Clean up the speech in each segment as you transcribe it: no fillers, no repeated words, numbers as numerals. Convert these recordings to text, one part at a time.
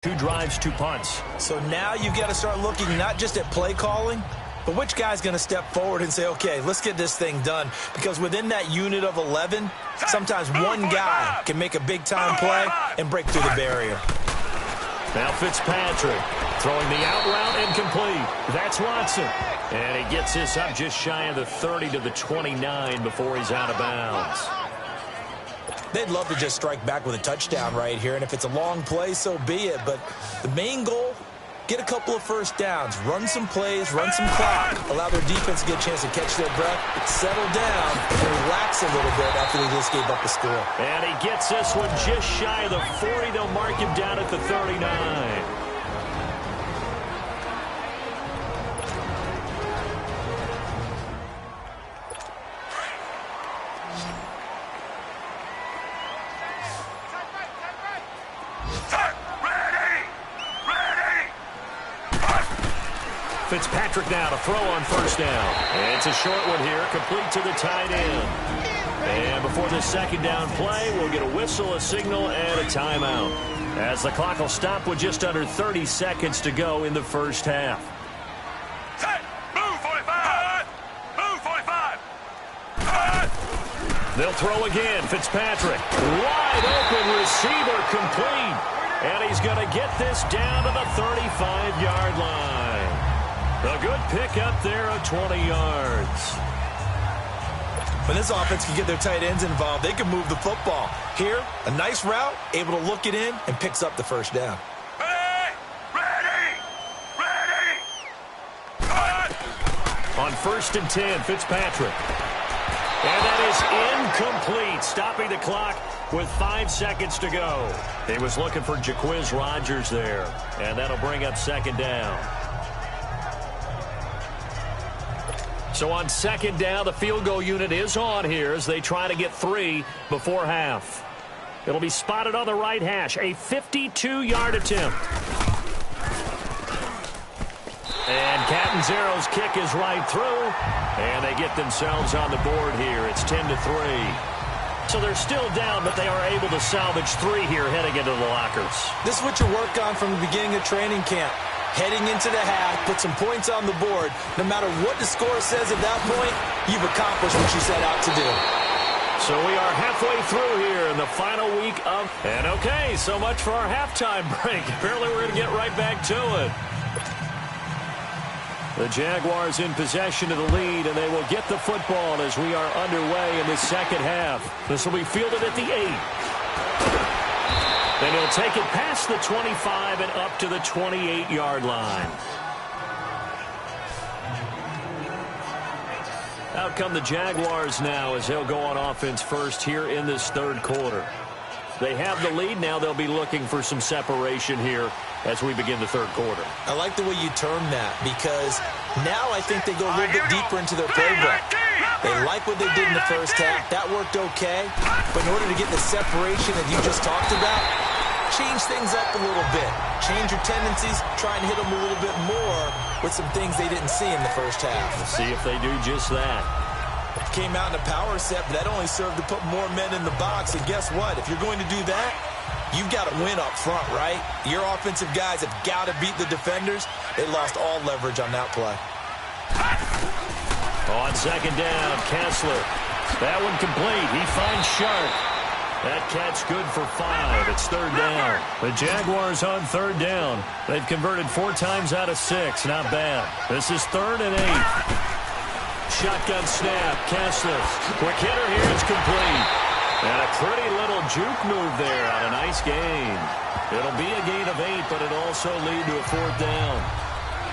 2 drives, 2 punts. So now you've got to start looking not just at play calling, but which guy's going to step forward and say, okay, let's get this thing done. Because within that unit of 11, sometimes one guy can make a big-time play and break through the barrier. Now Fitzpatrick throwing the out route incomplete. That's Watson. And he gets this up just shy of the 30 to the 29 before he's out of bounds. They'd love to just strike back with a touchdown right here, and if it's a long play, so be it. But the main goal, get a couple of first downs, run some plays, run some clock, allow their defense to get a chance to catch their breath, settle down, and relax a little bit after they just gave up the score. And he gets this one just shy of the 40. They'll mark him down at the 39. Fitzpatrick now to throw on first down. And it's a short one here, complete to the tight end. And before the second down play, we'll get a whistle, a signal, and a timeout, as the clock will stop with just under 30 seconds to go in the first half. Set! Move 45! Move 45! They'll throw again. Fitzpatrick, wide open receiver, complete. And he's going to get this down to the 35-yard line. A good pick up there of 20 yards. When this offense can get their tight ends involved, they can move the football. Here, a nice route, able to look it in, and picks up the first down. Ready! Ready! Ready! On 1st and 10, Fitzpatrick. And that is incomplete, stopping the clock with 5 seconds to go. He was looking for Jaquiz Rogers there, and that'll bring up second down. So on second down, the field goal unit is on here as they try to get 3 before half. It'll be spotted on the right hash, a 52-yard attempt. And Catanzaro's kick is right through, and they get themselves on the board here. It's 10-3. So they're still down, but they are able to salvage 3 here heading into the lockers. This is what you work on from the beginning of training camp. Heading into the half, put some points on the board. No matter what the score says at that point, you've accomplished what you set out to do. So we are halfway through here in the final week of... And okay, so much for our halftime break. Apparently we're going to get right back to it. The Jaguars in possession of the lead, and they will get the football as we are underway in the second half. This will be fielded at the 8. Then he'll take it past the 25 and up to the 28-yard line. Out come the Jaguars now as they'll go on offense first here in this third quarter. They have the lead now. They'll be looking for some separation here as we begin the third quarter. I like the way you term that, because now I think they go a little bit deeper into their playbook. They like what they did in the first half. That worked okay. But in order to get the separation that you just talked about, change things up a little bit. Change your tendencies. Try and hit them a little bit more with some things they didn't see in the first half. We'll see if they do just that. Came out in a power set, but that only served to put more men in the box. And guess what? If you're going to do that, you've got to win up front, right? Your offensive guys have got to beat the defenders. They lost all leverage on that play. On second down, Kessler. That one complete. He finds Sharp. That catch good for 5. It's third down. The Jaguars on third down. They've converted 4 times out of 6. Not bad. This is 3rd and 8. Shotgun snap. Kessler. Quick hitter here. It's complete. And a pretty little juke move there on a nice gain. It'll be a gain of 8, but it'll also lead to a 4th down.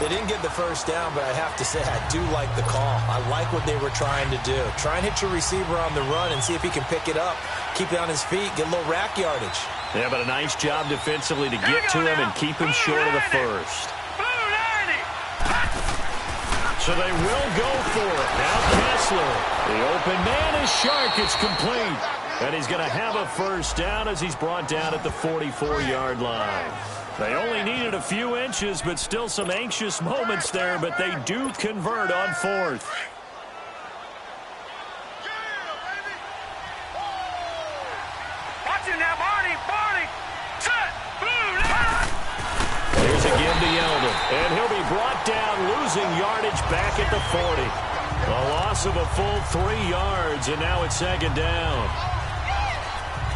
They didn't get the first down, but I have to say I do like the call. I like what they were trying to do. Try and hit your receiver on the run and see if he can pick it up. Keep it on his feet, get a little rack yardage. Yeah, but a nice job defensively to get to him and keep him short of the first. So they will go for it. Now Kessler. The open man is Shark. It's complete. And he's going to have a first down as he's brought down at the 44-yard line. They only needed a few inches, but still some anxious moments there, but they do convert on 4th. Watch it now, Barney! Set! Blue! And he'll be brought down, losing yardage back at the 40. A loss of a full 3 yards, and now it's second down.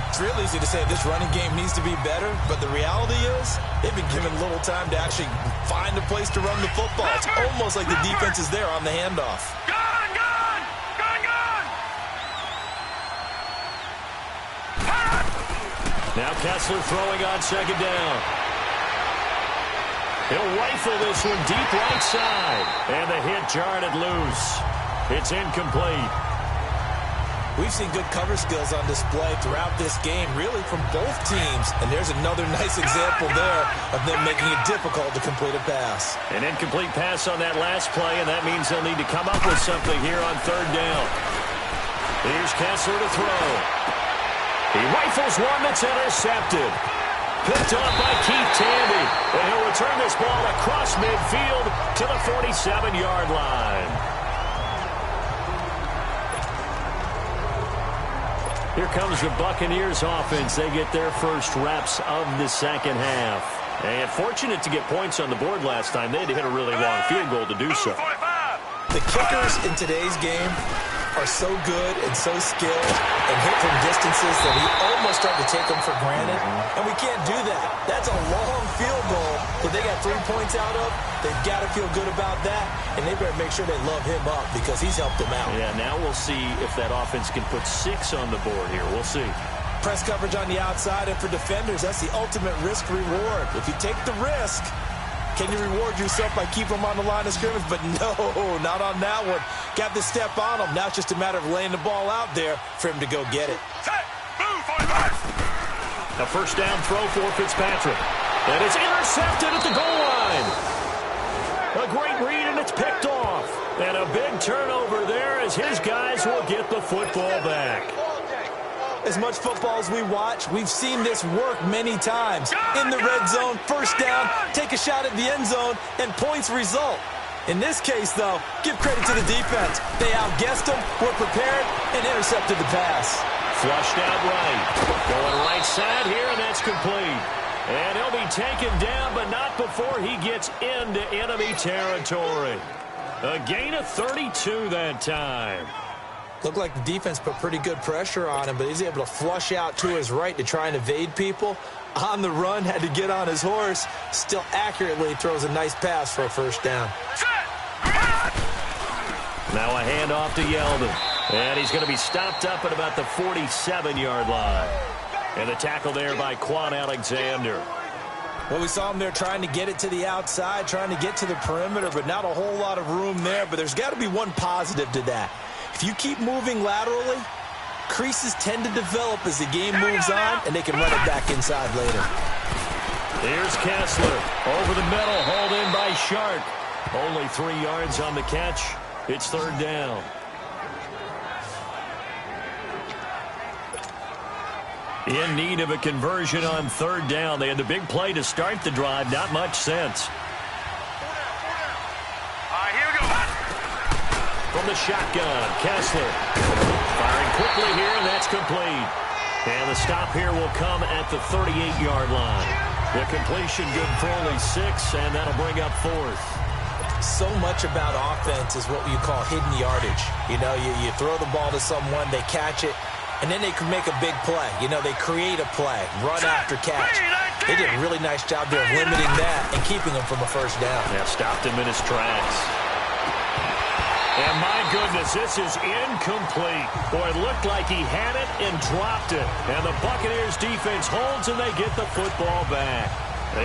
It's real easy to say this running game needs to be better, but the reality is they've been given little time to actually find a place to run the football. It's almost like the defense is there on the handoff. Gun, gun! Gun, gun! Now Kessler throwing on second down. He'll rifle this one deep right side. And the hit jarred it loose. It's incomplete. We've seen good cover skills on display throughout this game, really from both teams. And there's another nice example there of them making it difficult to complete a pass. An incomplete pass on that last play, and that means they'll need to come up with something here on third down. Here's Kessler to throw. He rifles one that's intercepted. Picked off by Keith Tandy. And he'll return this ball across midfield to the 47-yard line. Here comes the Buccaneers offense. They get their first reps of the second half. And fortunate to get points on the board last time. They had to hit a really long field goal to do so. The kickers in today's game are so good and so skilled and hit from distances that we almost start to take them for granted. And we can't do that. That's a long field goal that they got 3 points out of. They've got to feel good about that, and they better make sure they love him up because he's helped them out. Yeah, now we'll see if that offense can put 6 on the board here. We'll see. Press coverage on the outside, and for defenders, that's the ultimate risk-reward. If you take the risk, can you reward yourself by keeping them on the line of scrimmage? But no, not on that one. Got to step on them. Now it's just a matter of laying the ball out there for him to go get it. A first down throw for Fitzpatrick. And it's intercepted at the goal line. A great read, and it's picked off. And a big turnover there as his guys will get the football back. As much football as we watch, we've seen this work many times. In the red zone, first down, take a shot at the end zone, and points result. In this case, though, give credit to the defense. They outguessed them, were prepared, and intercepted the pass. Flushed out right. Going right side here, and that's complete. And he'll be taken down, but not before he gets into enemy territory. A gain of 32 that time. Looked like the defense put pretty good pressure on him, but he's able to flush out to his right to try and evade people. On the run, had to get on his horse. Still accurately throws a nice pass for a first down. Now a handoff to Yeldon. And he's going to be stopped up at about the 47-yard line. And the tackle there by Quan Alexander. Well, we saw him there trying to get it to the outside, trying to get to the perimeter, but not a whole lot of room there. But there's got to be one positive to that. If you keep moving laterally, creases tend to develop as the game moves on, and they can run it back inside later. Here's Kessler. Over the middle, hauled in by Shark. Only 3 yards on the catch. It's third down. In need of a conversion on third down. They had the big play to start the drive. Not much sense. Here we go. From the shotgun, Kessler. Firing quickly here, and that's complete. And the stop here will come at the 38-yard line. The completion good for only 6, and that'll bring up fourth. So much about offense is what you call hidden yardage. You know, you throw the ball to someone, they catch it, and then they can make a big play. You know, they create a play, run after catch. They did a really nice job there of limiting that and keeping him from a first down. Yeah, stopped him in his tracks. And my goodness, this is incomplete. Boy, it looked like he had it and dropped it. And the Buccaneers defense holds and they get the football back.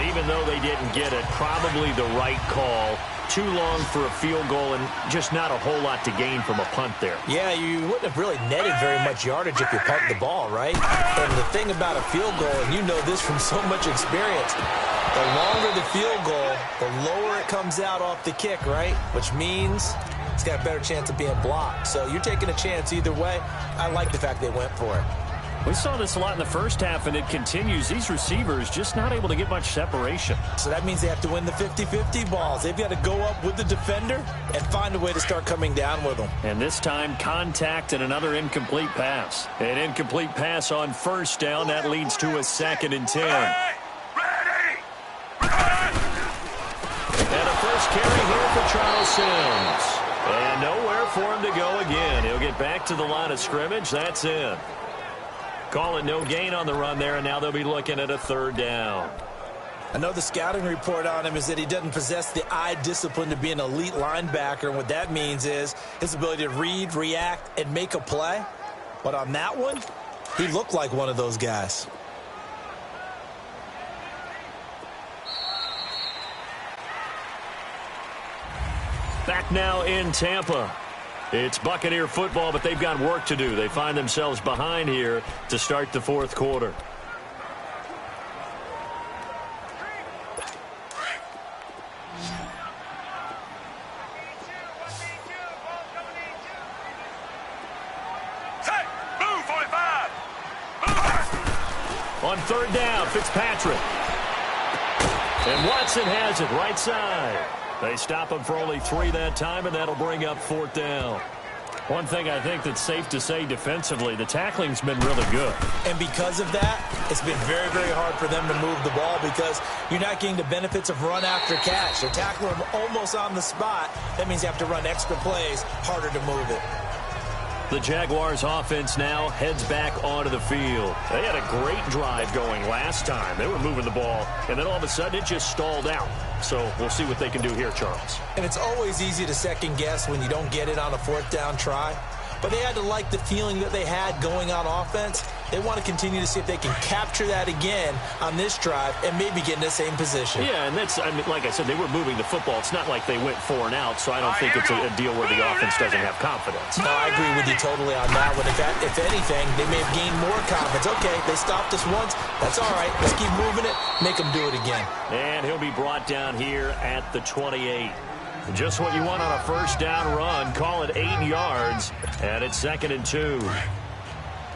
Even though they didn't get it, probably the right call. Too long for a field goal and just not a whole lot to gain from a punt there. Yeah, you wouldn't have really netted very much yardage if you punt the ball, right? And the thing about a field goal, and you know this from so much experience, the longer the field goal, the lower it comes out off the kick, right? Which means it's got a better chance of being blocked. So you're taking a chance either way. I like the fact they went for it. We saw this a lot in the first half, and it continues. These receivers just not able to get much separation. So that means they have to win the 50-50 balls. They've got to go up with the defender and find a way to start coming down with them. And this time, contact and another incomplete pass. An incomplete pass on first down. That leads to a 2nd and 10. Ready! And a for Charles Sims. And nowhere for him to go again. He'll get back to the line of scrimmage. That's it. Call it no gain on the run there, and now they'll be looking at a third down. I know the scouting report on him is that he doesn't possess the eye discipline to be an elite linebacker, and what that means is his ability to read, react, and make a play. But on that one, he looked like one of those guys. Back now in Tampa. It's Buccaneer football, but they've got work to do. They find themselves behind here to start the fourth quarter. On third down, Fitzpatrick. And Watson has it right side. They stop him for only 3 that time, and that'll bring up fourth down. One thing I think that's safe to say defensively, the tackling's been really good. And because of that, it's been very, very hard for them to move the ball because you're not getting the benefits of run after catch. They're tackling them almost on the spot. That means you have to run extra plays, harder to move it. The Jaguars offense now heads back onto the field. They had a great drive going last time. They were moving the ball, and then all of a sudden it just stalled out. So we'll see what they can do here, Charles. And it's always easy to second guess when you don't get it on a fourth down try. But they had to like the feeling that they had going on offense. They want to continue to see if they can capture that again on this drive and maybe get in the same position. Yeah, and that's, I mean, like I said, they were moving the football. It's not like they went 4 and out, so I don't think it's a deal where the offense doesn't have confidence. No, I agree with you totally on that one. If anything, they may have gained more confidence. Okay, they stopped us once. That's all right. Let's keep moving it. Make them do it again. And he'll be brought down here at the 28. Just what you want on a first down run. Call it 8 yards, and it's 2nd and 2.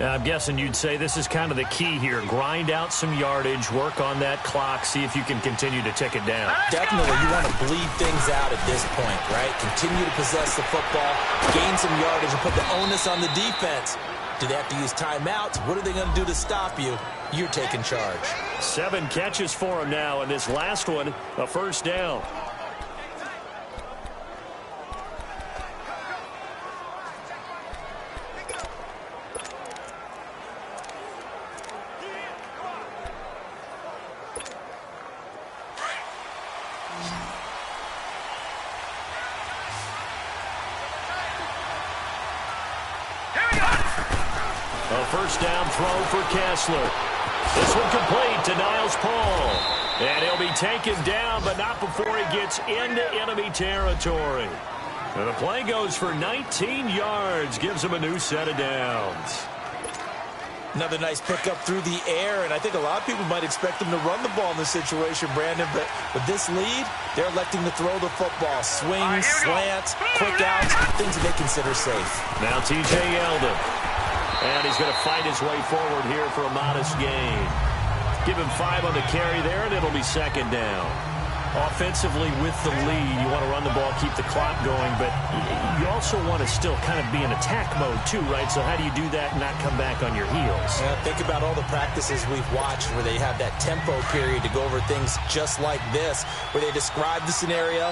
I'm guessing you'd say this is kind of the key here. Grind out some yardage, work on that clock, see if you can continue to tick it down. Definitely, you want to bleed things out at this point, right? Continue to possess the football, gain some yardage, and put the onus on the defense. Do they have to use timeouts? What are they going to do to stop you? You're taking charge. 7 catches for him now, and this last one, a first down. First down throw for Kessler. This one complete to Niles Paul. And he'll be taken down, but not before he gets into enemy territory. And the play goes for 19 yards, gives him a new set of downs. Another nice pickup through the air, and I think a lot of people might expect him to run the ball in this situation, Brandon, but with this lead, they're electing to throw the football. Swings, slants, quick outs, things that they consider safe. Now T.J. Yeldon. And he's going to fight his way forward here for a modest gain. Give him 5 on the carry there, and it'll be 2nd down. Offensively with the lead, you want to run the ball, keep the clock going, but you also want to still kind of be in attack mode too, right? So how do you do that and not come back on your heels? Yeah, think about all the practices we've watched where they have that tempo period to go over things just like this, where they describe the scenario,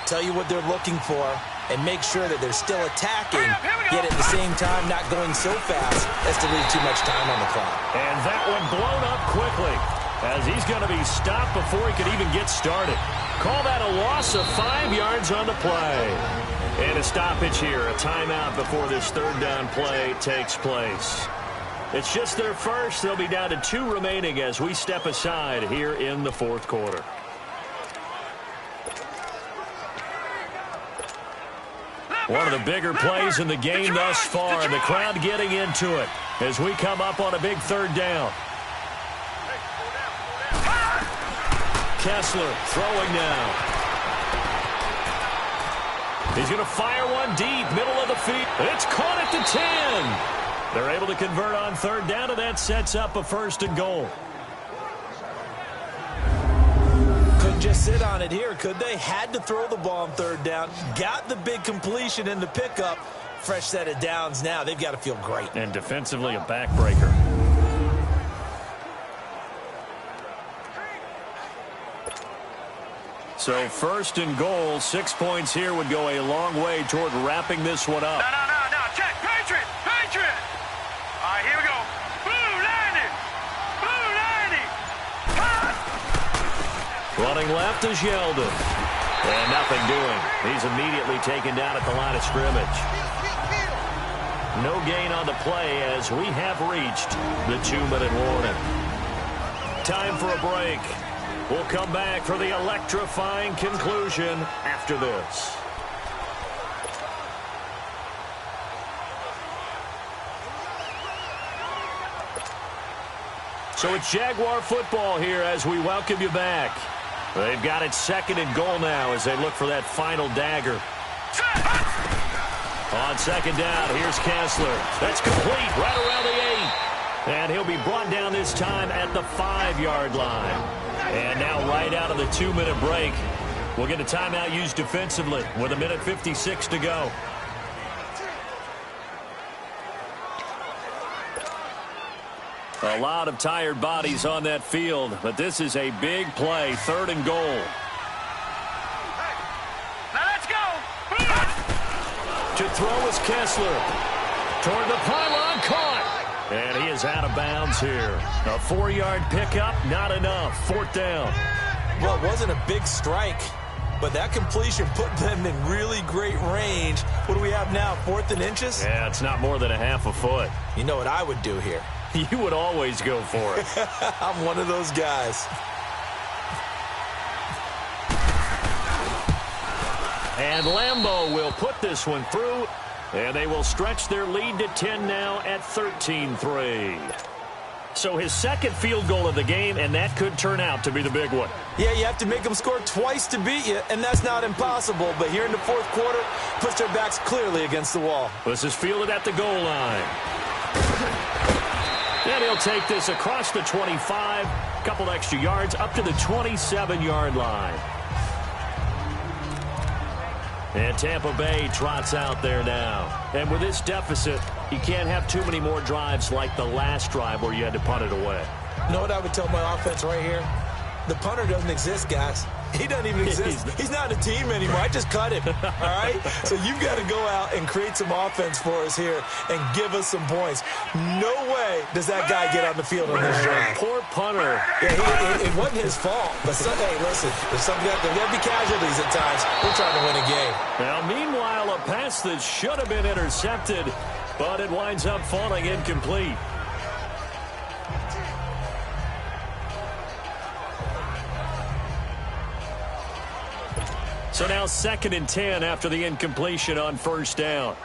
tell you what they're looking for, and make sure that they're still attacking, yet at the same time not going so fast as to leave too much time on the clock. And that one blown up quickly as he's going to be stopped before he could even get started. Call that a loss of 5 yards on the play. And a stoppage here, a timeout before this third down play takes place. It's just their first. They'll be down to 2 remaining as we step aside here in the fourth quarter. One of the bigger plays in the game thus far, and the crowd getting into it as we come up on a big third down. Kessler throwing now. He's going to fire one deep, middle of the field. It's caught at the 10. They're able to convert on third down, and that sets up a 1st and goal. Couldn't just sit on it here, could they? Had to throw the ball on third down. Got the big completion in the pickup. Fresh set of downs now. They've got to feel great. And defensively, a backbreaker. So first and goal, 6 points here would go a long way toward wrapping this one up. No. Check. Patriot. All right, here we go. Blue 90. Pass. Running left is Yeldon. And nothing doing. He's immediately taken down at the line of scrimmage. No gain on the play as we have reached the 2-minute warning. Time for a break. We'll come back for the electrifying conclusion after this. So it's Jaguar football here as we welcome you back. They've got it second and goal now as they look for that final dagger. On second down, here's Kessler. That's complete right around the 8. And he'll be brought down this time at the 5-yard line. And now right out of the 2-minute break, we'll get a timeout used defensively with 1:56 to go. A lot of tired bodies on that field, but this is a big play, 3rd and goal. Now let's go. To throw is Kessler. Toward the pylon, caught. And he is out of bounds here. A 4-yard pickup, not enough. 4th down. Well, it wasn't a big strike, but that completion put them in really great range. What do we have now, 4th and inches? Yeah, it's not more than a half a foot. You know what I would do here? You would always go for it. I'm one of those guys. And Lambeau will put this one through, and they will stretch their lead to 10 now at 13-3. So his second field goal of the game, and that could turn out to be the big one. Yeah, you have to make them score twice to beat you, and that's not impossible. But here in the 4th quarter, puts their backs clearly against the wall. This is fielded at the goal line. And he'll take this across the 25, couple extra yards, up to the 27-yard line. And Tampa Bay trots out there now. And with this deficit, you can't have too many more drives like the last drive where you had to punt it away. You know what I would tell my offense right here? The punter doesn't exist, guys. He doesn't even exist. He's not a team anymore. I just cut him, all right? So you've got to go out and create some offense for us here and give us some points. No way does that guy get on the field on this drive. Poor punter. Yeah, it wasn't his fault. But, hey, listen, there's going to be casualties at times. We're trying to win a game. Now, meanwhile, a pass that should have been intercepted, but it winds up falling incomplete. So now 2nd and 10 after the incompletion on 1st down.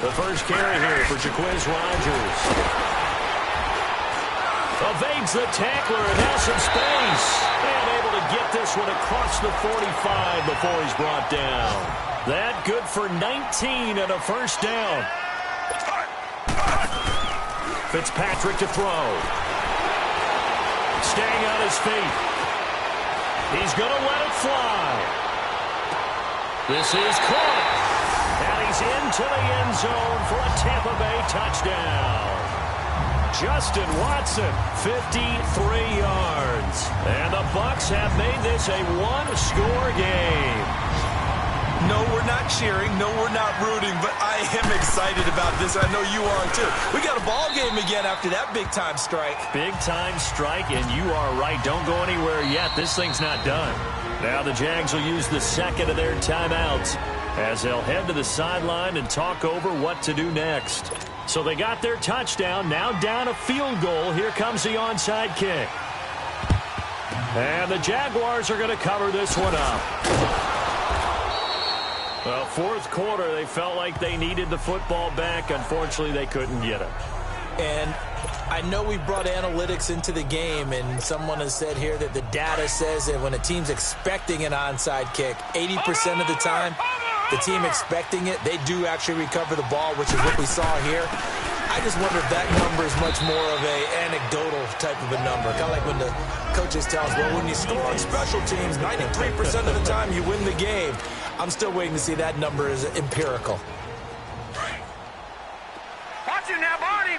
The first carry here for Jaquiz Rogers. Evades the tackler and has some space. And able to get this one across the 45 before he's brought down. That good for 19 and a 1st down. Fitzpatrick to throw. Staying on his feet. He's going to let it fly. This is caught. And he's into the end zone for a Tampa Bay touchdown. Justin Watson, 53 yards. And the Bucs have made this a one-score game. No, we're not cheering. No, we're not rooting. But I am excited about this. I know you are, too. We got a ball game again after that big-time strike. Big-time strike, and you are right. Don't go anywhere yet. This thing's not done. Now the Jags will use the second of their timeouts as they'll head to the sideline and talk over what to do next. So they got their touchdown. Now down a field goal. Here comes the onside kick. And the Jaguars are going to cover this one up. Well, 4th quarter, they felt like they needed the football back. Unfortunately, they couldn't get it. And I know we brought analytics into the game, and someone has said here that the data says that when a team's expecting an onside kick, 80% of the time, the team expecting it, they do actually recover the ball, which is what we saw here. I just wonder if that number is much more of a anecdotal type of a number. Kind of like when the coaches tell us, well, when you score on special teams, 93% of the time you win the game. I'm still waiting to see that number is empirical. Watch it now, Barney.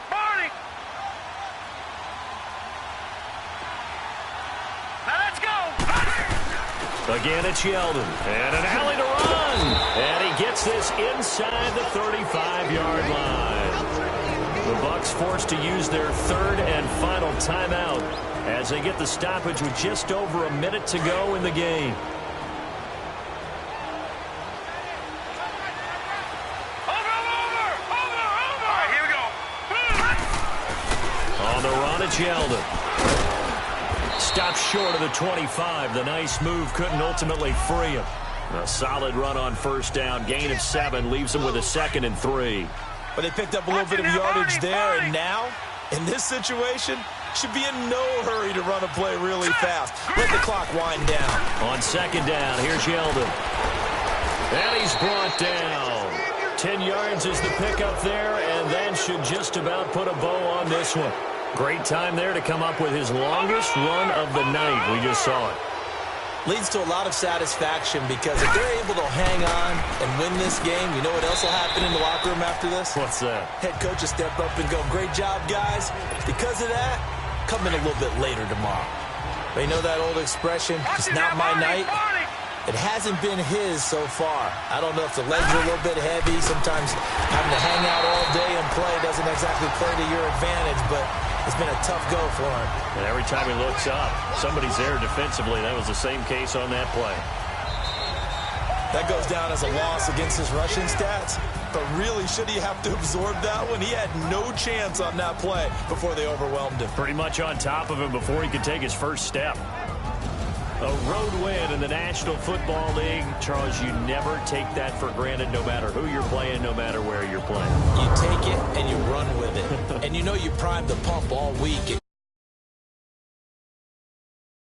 Again, it's Yeldon. And an alley to run. And he gets this inside the 35-yard line. The Bucs forced to use their third and final timeout as they get the stoppage with just over a minute to go in the game. On the run, it's Yeldon. Stops short of the 25. The nice move couldn't ultimately free him. A solid run on first down. Gain of 7 leaves him with a 2nd and 3. But they picked up a little bit of yardage there, and now, in this situation, should be in no hurry to run a play really fast. Let the clock wind down. On 2nd down, here's Yeldon. And he's brought down. 10 yards is the pickup there, and that should just about put a bow on this one. Great time there to come up with his longest run of the night. We just saw it. Leads to a lot of satisfaction because if they're able to hang on and win this game, you know what else will happen in the locker room after this? What's that? Head coach will step up and go, great job, guys. Because of that, come in a little bit later tomorrow. They know that old expression, it's not my night. It hasn't been his so far. I don't know if the legs are a little bit heavy. Sometimes having to hang out all day and play doesn't exactly play to your advantage, but it's been a tough go for him. And every time he looks up, somebody's there defensively. That was the same case on that play. That goes down as a loss against his rushing stats. But really, should he have to absorb that one? He had no chance on that play before they overwhelmed him. Pretty much on top of him before he could take his first step. A road win in the National Football League. Charles, you never take that for granted no matter who you're playing, no matter where you're playing. You take it and you run with it. And you know you primed the pump all week.